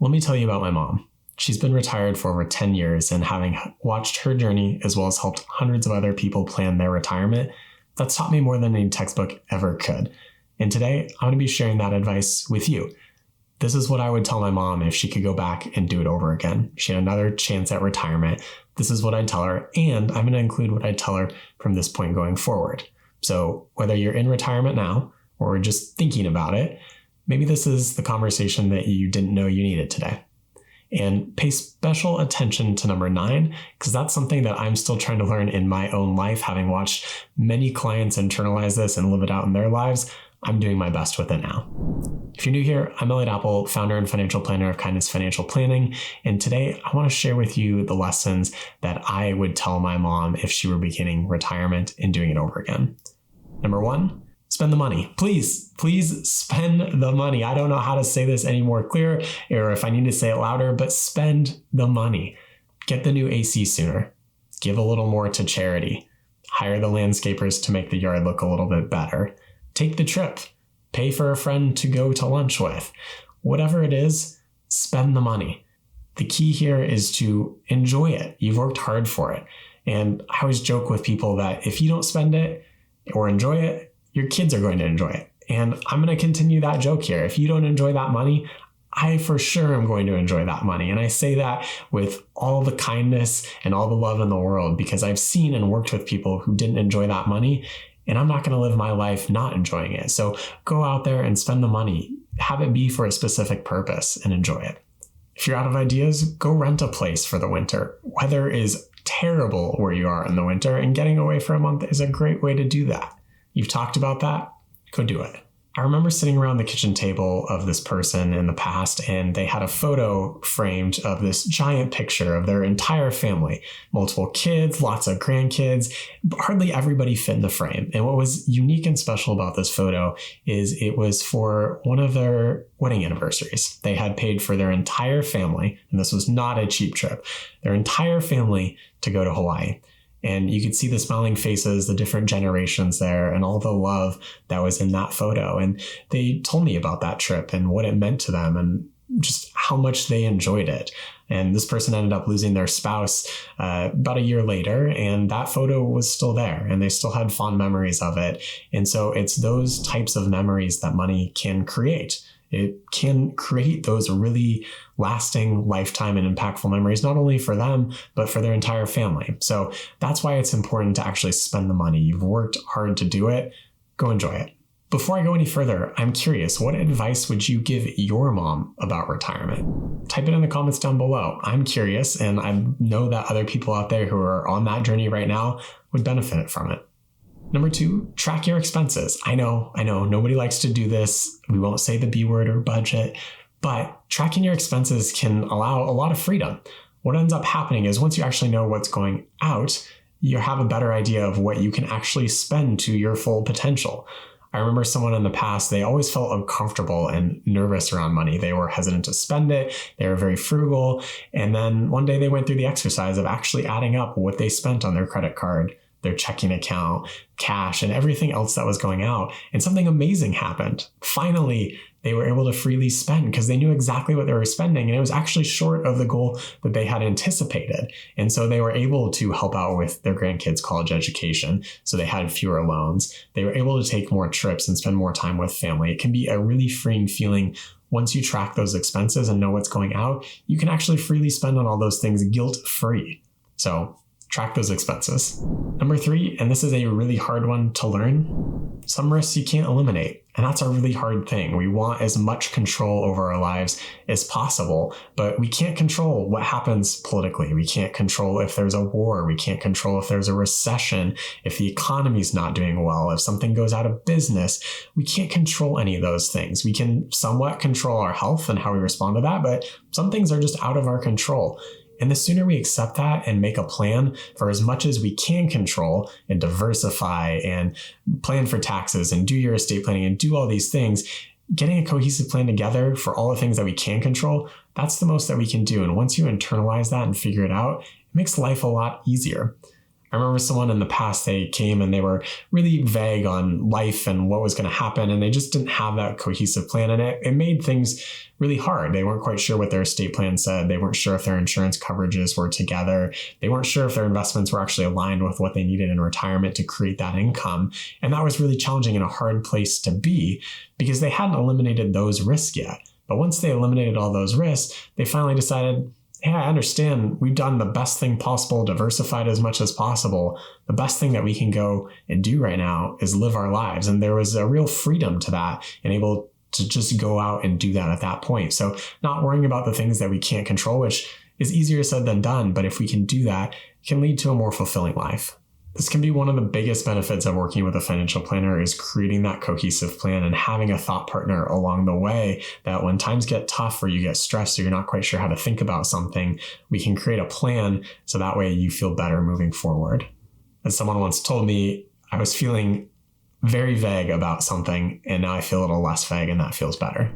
Let me tell you about my mom. She's been retired for over 10 years, and having watched her journey as well as helped hundreds of other people plan their retirement, that's taught me more than any textbook ever could. And today, I'm going to be sharing that advice with you. This is what I would tell my mom if she could go back and do it over again. She had another chance at retirement. This is what I'd tell her, and I'm going to include what I'd tell her from this point going forward. So whether you're in retirement now or just thinking about it, maybe this is the conversation that you didn't know you needed today. And pay special attention to number 9, because that's something that I'm still trying to learn in my own life. Having watched many clients internalize this and live it out in their lives, I'm doing my best with it now. If you're new here, I'm Elliot Apple, founder and financial planner of Kindness Financial Planning. And today I want to share with you the lessons that I would tell my mom if she were beginning retirement and doing it over again. Number 1, spend the money. Please spend the money. I don't know how to say this any more clear, or if I need to say it louder, but spend the money. Get the new AC sooner. Give a little more to charity. Hire the landscapers to make the yard look a little bit better. Take the trip. Pay for a friend to go to lunch with. Whatever it is, spend the money. The key here is to enjoy it. You've worked hard for it. And I always joke with people that if you don't spend it or enjoy it, your kids are going to enjoy it. And I'm going to continue that joke here. If you don't enjoy that money, I for sure am going to enjoy that money. And I say that with all the kindness and all the love in the world, because I've seen and worked with people who didn't enjoy that money, and I'm not going to live my life not enjoying it. So go out there and spend the money. Have it be for a specific purpose and enjoy it. If you're out of ideas, go rent a place for the winter. Weather is terrible where you are in the winter, and getting away for a month is a great way to do that. You've talked about that, go do it. I remember sitting around the kitchen table of this person in the past, and they had a photo framed of this giant picture of their entire family, multiple kids, lots of grandkids, but hardly everybody fit in the frame. And what was unique and special about this photo is it was for one of their wedding anniversaries. They had paid for their entire family, and this was not a cheap trip, their entire family to go to Hawaii. And you could see the smiling faces, the different generations there, and all the love that was in that photo. And they told me about that trip and what it meant to them and just how much they enjoyed it. And this person ended up losing their spouse about a year later, and that photo was still there, and they still had fond memories of it. And so it's those types of memories that money can create. It can create those really lasting, lifetime and impactful memories, not only for them, but for their entire family. So that's why it's important to actually spend the money. You've worked hard to do it. Go enjoy it. Before I go any further, I'm curious, what advice would you give your mom about retirement? Type it in the comments down below. I'm curious, and I know that other people out there who are on that journey right now would benefit from it. Number 2, track your expenses. I know, nobody likes to do this. We won't say the B word or budget, but tracking your expenses can allow a lot of freedom. What ends up happening is once you actually know what's going out, you have a better idea of what you can actually spend to your full potential. I remember someone in the past, they always felt uncomfortable and nervous around money. They were hesitant to spend it. They were very frugal. And then one day they went through the exercise of actually adding up what they spent on their credit card, their checking account, cash, and everything else that was going out. And something amazing happened. Finally, they were able to freely spend because they knew exactly what they were spending. And it was actually short of the goal that they had anticipated. And so they were able to help out with their grandkids' college education. So they had fewer loans. They were able to take more trips and spend more time with family. It can be a really freeing feeling. Once you track those expenses and know what's going out, you can actually freely spend on all those things guilt-free. So track those expenses. Number 3, and this is a really hard one to learn, some risks you can't eliminate. And that's a really hard thing. We want as much control over our lives as possible, but we can't control what happens politically. We can't control if there's a war. We can't control if there's a recession, if the economy's not doing well, if something goes out of business. We can't control any of those things. We can somewhat control our health and how we respond to that, but some things are just out of our control. And the sooner we accept that and make a plan for as much as we can control and diversify and plan for taxes and do your estate planning and do all these things, getting a cohesive plan together for all the things that we can control, that's the most that we can do. And once you internalize that and figure it out, it makes life a lot easier. I I remember someone in the past, they came and they were really vague on life and what was going to happen. And they just didn't have that cohesive plan. And it made things really hard. They weren't quite sure what their estate plan said. They weren't sure if their insurance coverages were together. They weren't sure if their investments were actually aligned with what they needed in retirement to create that income. And that was really challenging and a hard place to be because they hadn't eliminated those risks yet. But once they eliminated all those risks, they finally decided, hey, I understand we've done the best thing possible, diversified as much as possible. The best thing that we can go and do right now is live our lives. And there was a real freedom to that and able to just go out and do that at that point. So not worrying about the things that we can't control, which is easier said than done. But if we can do that, it can lead to a more fulfilling life. This can be one of the biggest benefits of working with a financial planner is creating that cohesive plan and having a thought partner along the way that when times get tough or you get stressed or you're not quite sure how to think about something, we can create a plan so that way you feel better moving forward. As someone once told me, I was feeling very vague about something and now I feel a little less vague and that feels better.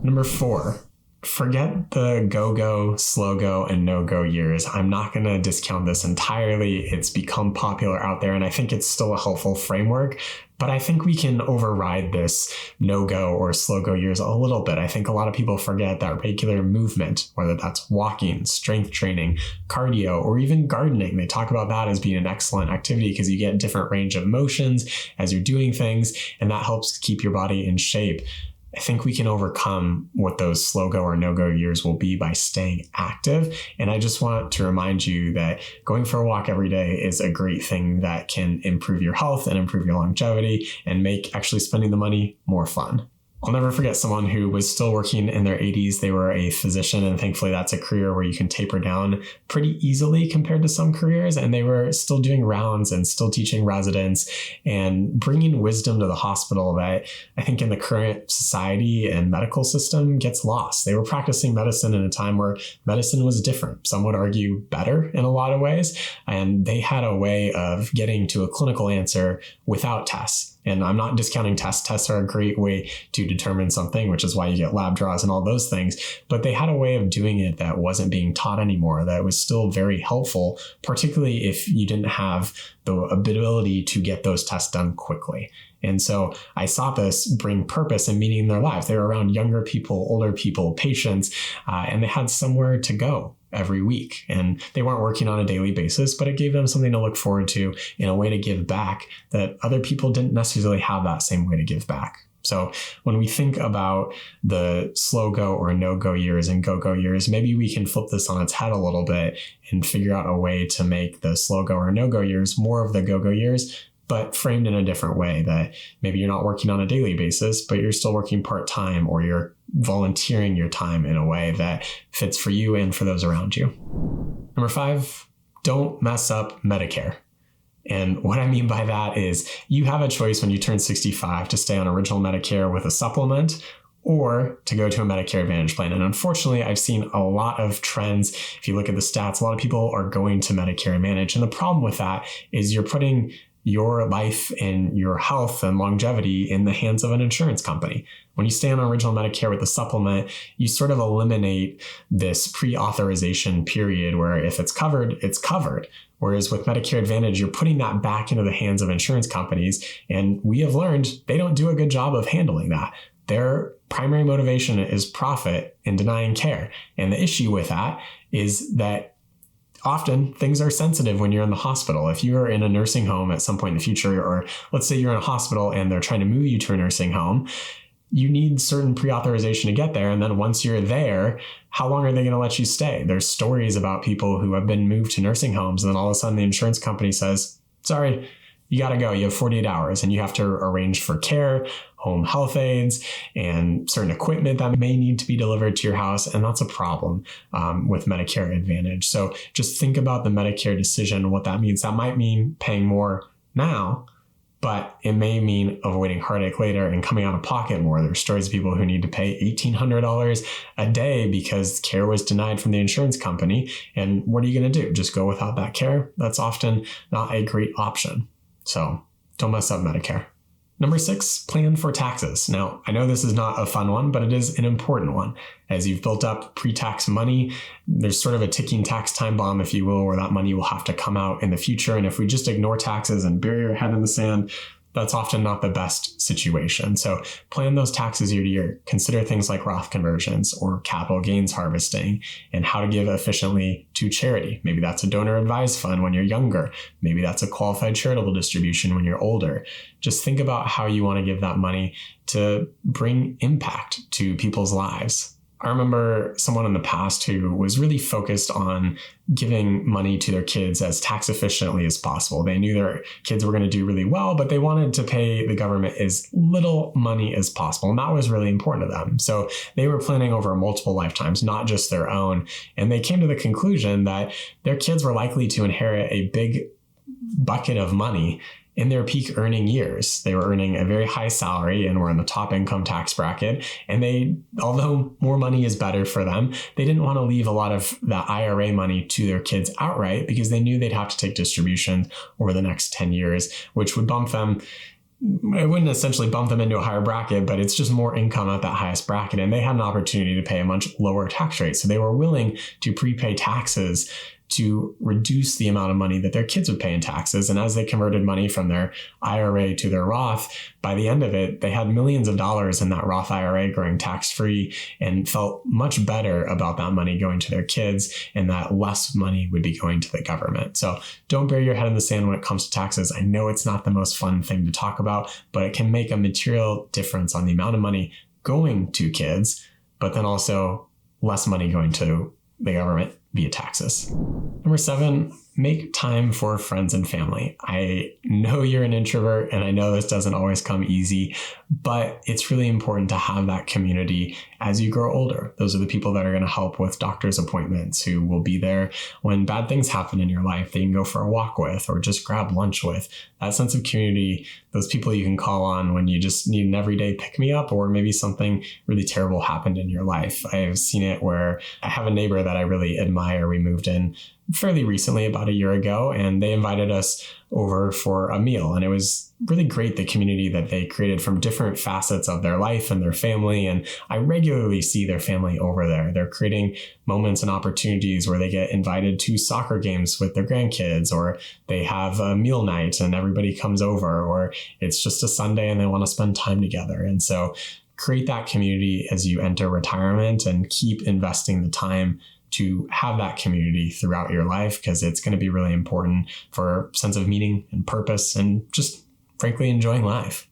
Number 4. Forget the go-go, slow-go, and no-go years. I'm not going to discount this entirely. It's become popular out there, and I think it's still a helpful framework. But I think we can override this no-go or slow-go years a little bit. I think a lot of people forget that regular movement, whether that's walking, strength training, cardio, or even gardening. They talk about that as being an excellent activity because you get different range of motions as you're doing things, and that helps keep your body in shape. I think we can overcome what those slow-go or no-go years will be by staying active. And I just want to remind you that going for a walk every day is a great thing that can improve your health and improve your longevity and make actually spending the money more fun. I'll never forget someone who was still working in their 80s. They were a physician, and thankfully that's a career where you can taper down pretty easily compared to some careers. And they were still doing rounds and still teaching residents and bringing wisdom to the hospital that I think in the current society and medical system gets lost. They were practicing medicine in a time where medicine was different. Some would argue better in a lot of ways. And they had a way of getting to a clinical answer without tests. And I'm not discounting tests. Tests are a great way to determine something, which is why you get lab draws and all those things. But they had a way of doing it that wasn't being taught anymore, that was still very helpful, particularly if you didn't have the ability to get those tests done quickly. And so I saw this bring purpose and meaning in their lives. They were around younger people, older people, patients, and they had somewhere to go every week. And they weren't working on a daily basis, but it gave them something to look forward to in a way to give back that other people didn't necessarily have that same way to give back. So when we think about the slow go or no go years and go years, maybe we can flip this on its head a little bit and figure out a way to make the slow go or no go years more of the go years, but framed in a different way, that maybe you're not working on a daily basis, but you're still working part-time, or you're volunteering your time in a way that fits for you and for those around you. Number 5, don't mess up Medicare. And what I mean by that is you have a choice when you turn 65 to stay on original Medicare with a supplement or to go to a Medicare Advantage plan. And unfortunately, I've seen a lot of trends. If you look at the stats, a lot of people are going to Medicare Advantage. And the problem with that is you're putting your life and your health and longevity in the hands of an insurance company. When you stay on original Medicare with a supplement, you sort of eliminate this pre-authorization period where if it's covered, it's covered. Whereas with Medicare Advantage, you're putting that back into the hands of insurance companies. And we have learned they don't do a good job of handling that. Their primary motivation is profit and denying care. And the issue with that is that often things are sensitive when you're in the hospital. If you are in a nursing home at some point in the future, or let's say you're in a hospital and they're trying to move you to a nursing home, you need certain pre-authorization to get there. And then once you're there, how long are they going to let you stay? There's stories about people who have been moved to nursing homes, and then all of a sudden the insurance company says, sorry, you got to go. You have 48 hours and you have to arrange for care, home health aides, and certain equipment that may need to be delivered to your house. And that's a problem with Medicare Advantage. So just think about the Medicare decision, what that means. That might mean paying more now, but it may mean avoiding heartache later and coming out of pocket more. There's stories of people who need to pay $1,800 a day because care was denied from the insurance company. And what are you going to do? Just go without that care? That's often not a great option. So don't mess up Medicare. Number 6, plan for taxes. Now, I know this is not a fun one, but it is an important one. As you've built up pre-tax money, there's sort of a ticking tax time bomb, if you will, where that money will have to come out in the future. And if we just ignore taxes and bury our head in the sand, that's often not the best situation. So plan those taxes year to year. Consider things like Roth conversions or capital gains harvesting and how to give efficiently to charity. Maybe that's a donor advised fund when you're younger. Maybe that's a qualified charitable distribution when you're older. Just think about how you want to give that money to bring impact to people's lives. I remember someone in the past who was really focused on giving money to their kids as tax efficiently as possible. They knew their kids were going to do really well, but they wanted to pay the government as little money as possible. And that was really important to them. So they were planning over multiple lifetimes, not just their own. And they came to the conclusion that their kids were likely to inherit a big bucket of money in their peak earning years. They were earning a very high salary and were in the top income tax bracket. And although more money is better for them, they didn't want to leave a lot of that IRA money to their kids outright because they knew they'd have to take distributions over the next 10 years, which would bump them. It wouldn't essentially bump them into a higher bracket, but it's just more income at that highest bracket. And they had an opportunity to pay a much lower tax rate. So they were willing to prepay taxes to reduce the amount of money that their kids would pay in taxes. And as they converted money from their IRA to their Roth, by the end of it, they had millions of dollars in that Roth IRA growing tax-free and felt much better about that money going to their kids and that less money would be going to the government. So don't bury your head in the sand when it comes to taxes. I know it's not the most fun thing to talk about, but it can make a material difference on the amount of money going to kids, but then also less money going to the government via taxes. Number 7, make time for friends and family. I know you're an introvert and I know this doesn't always come easy, but it's really important to have that community as you grow older. Those are the people that are going to help with doctor's appointments, who will be there when bad things happen in your life that you can go for a walk with or just grab lunch with. That sense of community, those people you can call on when you just need an everyday pick-me-up or maybe something really terrible happened in your life. I have seen it where I have a neighbor that I really admire. We moved in fairly recently, about a year ago, and they invited us over for a meal. And it was really great, the community that they created from different facets of their life and their family. And I regularly see their family over there. They're creating moments and opportunities where they get invited to soccer games with their grandkids, or they have a meal night and everybody comes over, or it's just a Sunday and they want to spend time together. And so create that community as you enter retirement and keep investing the time to have that community throughout your life, because it's going to be really important for a sense of meaning and purpose and just frankly enjoying life.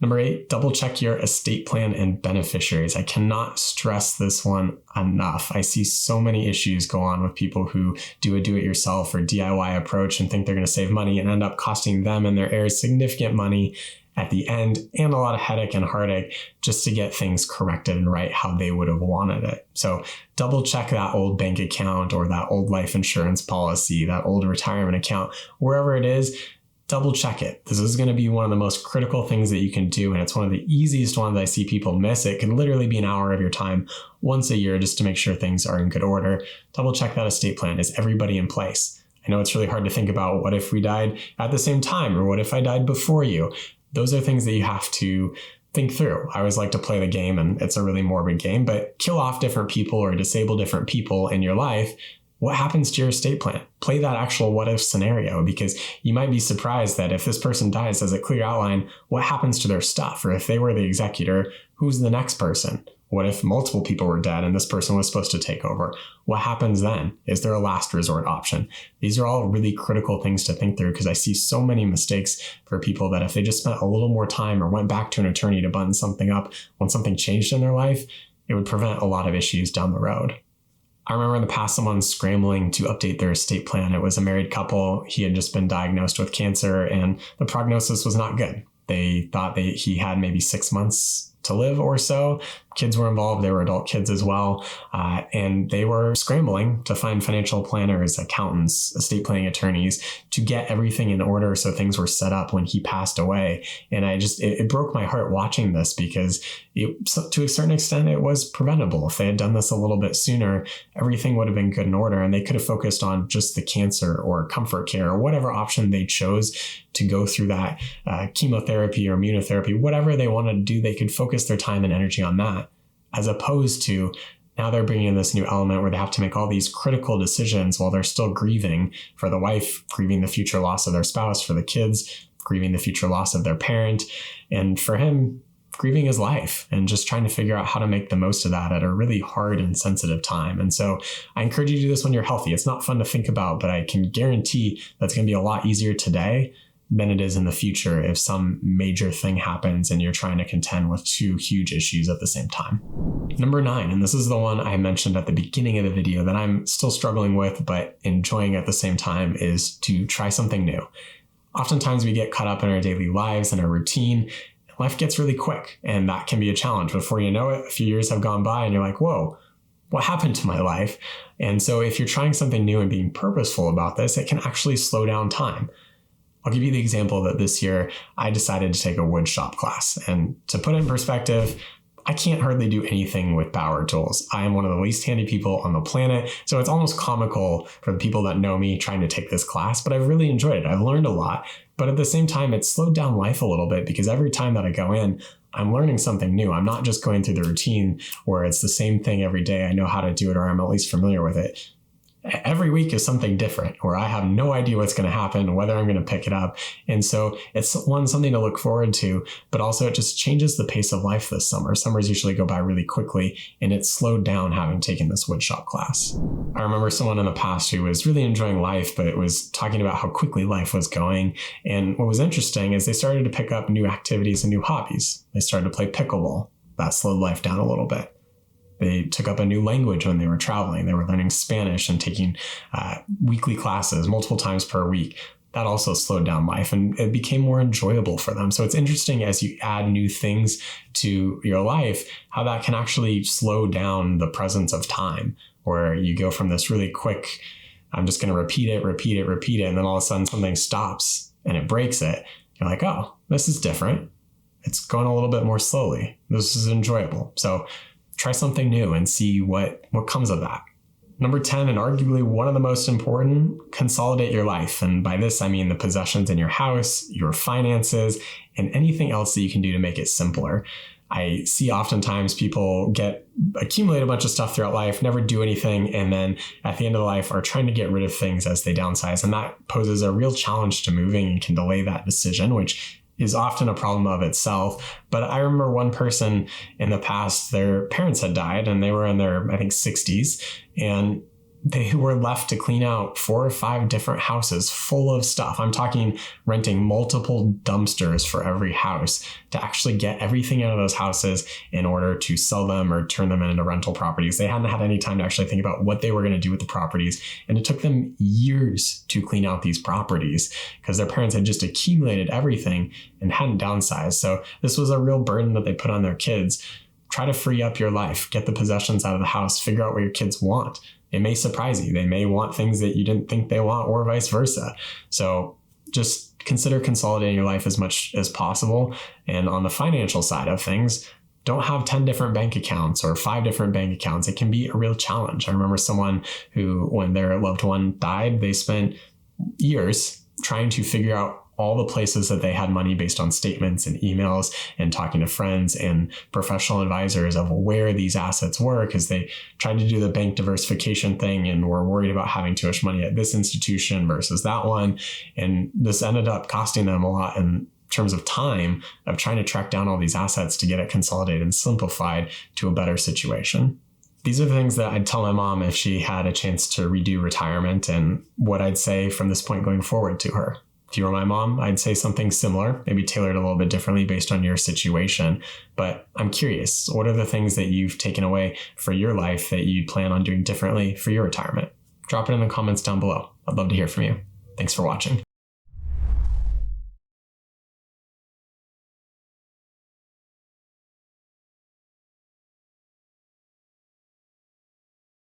Number 8, double check your estate plan and beneficiaries. I cannot stress this one enough. I see so many issues go on with people who do a do-it-yourself or DIY approach and think they're going to save money and end up costing them and their heirs significant money at the end and a lot of headache and heartache just to get things corrected and right how they would have wanted it. So double check that old bank account or that old life insurance policy, that old retirement account, wherever it is. Double check it. This is going to be one of the most critical things that you can do. And it's one of the easiest ones I see people miss. It can literally be an hour of your time once a year just to make sure things are in good order. Double check that estate plan. Is everybody in place? I know it's really hard to think about what if we died at the same time, or what if I died before you? Those are things that you have to think through. I always like to play the game, and it's a really morbid game, but kill off different people or disable different people in your life. What happens to your estate plan? Play that actual what if scenario, because you might be surprised that if this person dies as a clear outline, what happens to their stuff? Or if they were the executor, who's the next person? What if multiple people were dead and this person was supposed to take over? What happens then? Is there a last resort option? These are all really critical things to think through, because I see so many mistakes for people that if they just spent a little more time or went back to an attorney to button something up when something changed in their life, it would prevent a lot of issues down the road. I remember in the past someone scrambling to update their estate plan. It was a married couple. He had just been diagnosed with cancer and the prognosis was not good. They thought he had maybe 6 months to live or so. kids were involved. They were adult kids as well. And they were scrambling to find financial planners, accountants, estate planning attorneys to get everything in order so things were set up when he passed away. And it broke my heart watching this because to a certain extent, it was preventable. If they had done this a little bit sooner, everything would have been good in order, and they could have focused on just the cancer or comfort care or whatever option they chose to go through that chemotherapy or immunotherapy, whatever they wanted to do, they could focus their time and energy on that, as opposed to now they're bringing in this new element where they have to make all these critical decisions while they're still grieving for the wife, grieving the future loss of their spouse, for the kids, grieving the future loss of their parent, and for him, grieving his life and just trying to figure out how to make the most of that at a really hard and sensitive time. And so I encourage you to do this when you're healthy. It's not fun to think about, but I can guarantee that's going to be a lot easier today than it is in the future if some major thing happens and you're trying to contend with two huge issues at the same time. Number 9, and this is the one I mentioned at the beginning of the video that I'm still struggling with but enjoying at the same time, is to try something new. Oftentimes we get caught up in our daily lives and our routine. Life gets really quick, and that can be a challenge. Before you know it, a few years have gone by and you're like, whoa, what happened to my life? And so if you're trying something new and being purposeful about this, it can actually slow down time. I'll give you the example that this year I decided to take a wood shop class. And to put it in perspective, I can't hardly do anything with power tools. I am one of the least handy people on the planet. So it's almost comical for the people that know me trying to take this class, but I've really enjoyed it. I've learned a lot, but at the same time, it's slowed down life a little bit because every time that I go in, I'm learning something new. I'm not just going through the routine where it's the same thing every day. I know how to do it, or I'm at least familiar with it. Every week is something different where I have no idea what's going to happen, whether I'm going to pick it up. And so it's something to look forward to, but also it just changes the pace of life this summer. Summers usually go by really quickly, and it slowed down having taken this woodshop class. I remember someone in the past who was really enjoying life, but it was talking about how quickly life was going. And what was interesting is they started to pick up new activities and new hobbies. They started to play pickleball. That slowed life down a little bit. They took up a new language when they were traveling. They were learning Spanish and taking weekly classes multiple times per week. That also slowed down life, and it became more enjoyable for them. So it's interesting as you add new things to your life, how that can actually slow down the presence of time, where you go from this really quick, I'm just going to repeat it. And then all of a sudden something stops and it breaks it. You're like, oh, this is different. It's going a little bit more slowly. This is enjoyable. So try something new and see what comes of that. Number 10, and arguably one of the most important, consolidate your life. And by this, I mean the possessions in your house, your finances, and anything else that you can do to make it simpler. I see oftentimes people accumulate a bunch of stuff throughout life, never do anything, and then at the end of the life are trying to get rid of things as they downsize. And that poses a real challenge to moving and can delay that decision, which is often a problem of itself. But I remember one person in the past, their parents had died and they were in their, I think, 60s, and they were left to clean out 4 or 5 different houses full of stuff. I'm talking renting multiple dumpsters for every house to actually get everything out of those houses in order to sell them or turn them into rental properties. They hadn't had any time to actually think about what they were going to do with the properties. And it took them years to clean out these properties because their parents had just accumulated everything and hadn't downsized. So this was a real burden that they put on their kids. Try to free up your life, get the possessions out of the house, figure out what your kids want. It may surprise you. They may want things that you didn't think they want, or vice versa. So just consider consolidating your life as much as possible. And on the financial side of things, don't have 10 different bank accounts or 5 different bank accounts. It can be a real challenge. I remember someone who, when their loved one died, they spent years trying to figure out all the places that they had money based on statements and emails and talking to friends and professional advisors of where these assets were, because they tried to do the bank diversification thing and were worried about having too much money at this institution versus that one. And this ended up costing them a lot in terms of time of trying to track down all these assets to get it consolidated and simplified to a better situation. These are the things that I'd tell my mom if she had a chance to redo retirement, and what I'd say from this point going forward to her. If you were my mom, I'd say something similar, maybe tailored a little bit differently based on your situation. But I'm curious, what are the things that you've taken away for your life that you plan on doing differently for your retirement? Drop it in the comments down below. I'd love to hear from you. Thanks for watching.